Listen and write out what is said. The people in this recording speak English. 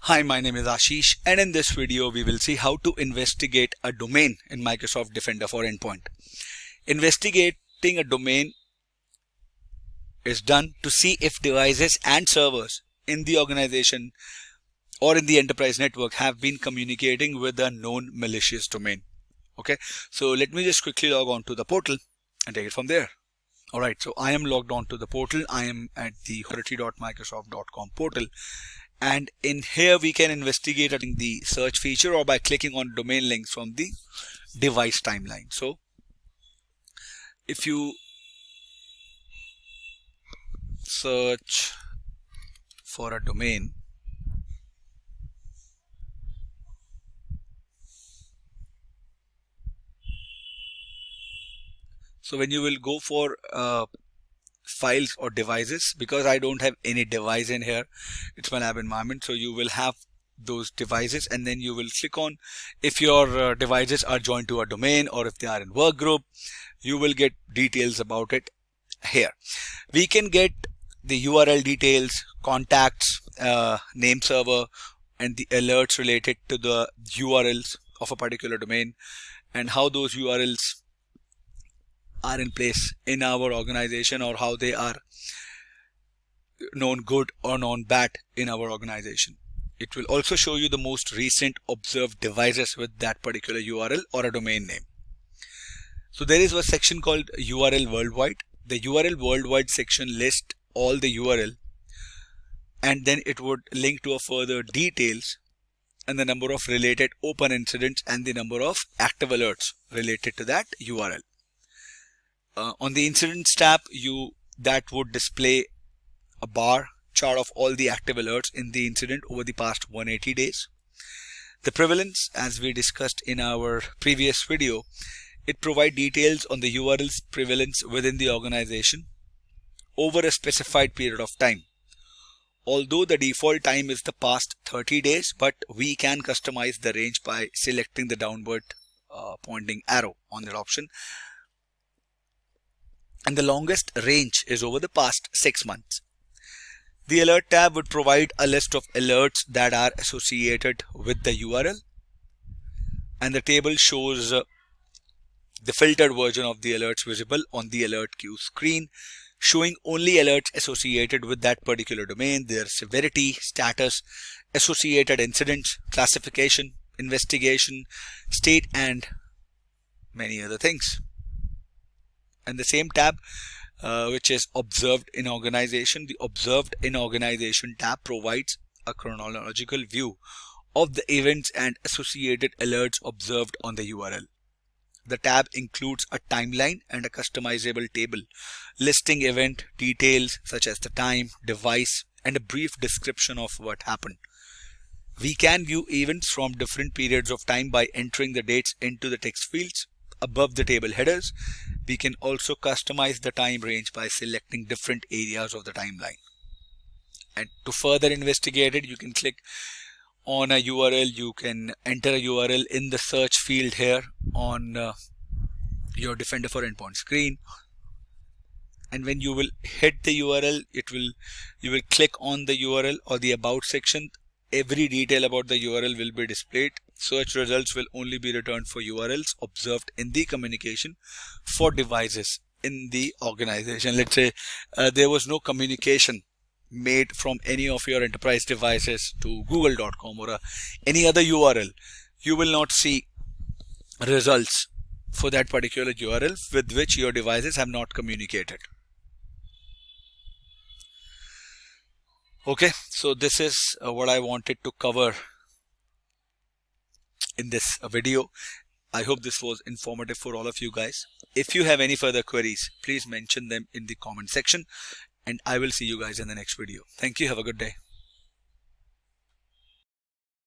Hi, my name is Ashish, and in this video we will see how to investigate a domain in Microsoft Defender for Endpoint. Investigating a domain is done to see if devices and servers in the organization or in the enterprise network have been communicating with a known malicious domain. Okay, so let me just quickly log on to the portal and take it from there. Alright, so I am logged on to the portal. I am at the authority.microsoft.com portal. And in here we can investigate the search feature or by clicking on domain links from the device timeline. So if you search for a domain, so when you will go for files or devices, because I don't have any device in here, it's my lab environment, so you will have those devices, and then you will click on if your devices are joined to a domain or if they are in work group. You will get details about it here. We can get the URL details, contacts, name server, and the alerts related to the URLs of a particular domain and how those URLs are in place in our organization, or how they are known good or known bad in our organization. It will also show you the most recent observed devices with that particular URL or a domain name. So there is a section called URL worldwide. The URL worldwide section lists all the URL, and then it would link to a further details and the number of related open incidents and the number of active alerts related to that URL. On the incidents tab, that would display a bar chart of all the active alerts in the incident over the past 180 days. The prevalence, as we discussed in our previous video, it provides details on the URL's prevalence within the organization over a specified period of time. Although the default time is the past 30 days, but we can customize the range by selecting the downward pointing arrow on that option. And the longest range is over the past 6 months. The alert tab would provide a list of alerts that are associated with the URL, and the table shows the filtered version of the alerts visible on the alert queue screen, showing only alerts associated with that particular domain, their severity, status, associated incidents, classification, investigation, state, and many other things. And the same tab, which is observed in organization, the observed in organization tab provides a chronological view of the events and associated alerts observed on the URL. The tab includes a timeline and a customizable table listing event details such as the time, device, and a brief description of what happened. We can view events from different periods of time by entering the dates into the text fields above the table headers. We can also customize the time range by selecting different areas of the timeline. And to further investigate it, you can click on a URL. You can enter a URL in the search field here on your Defender for Endpoint screen. And when you will hit the URL, you will click on the URL or the about section. Every detail about the URL will be displayed. Search results will only be returned for URLs observed in the communication for devices in the organization. Let's say there was no communication made from any of your enterprise devices to google.com or any other URL. You will not see results for that particular URL with which your devices have not communicated. Okay, so this is what I wanted to cover in this video. I hope this was informative for all of you guys. If you have any further queries, please mention them in the comment section, and I will see you guys in the next video. Thank you. Have a good day.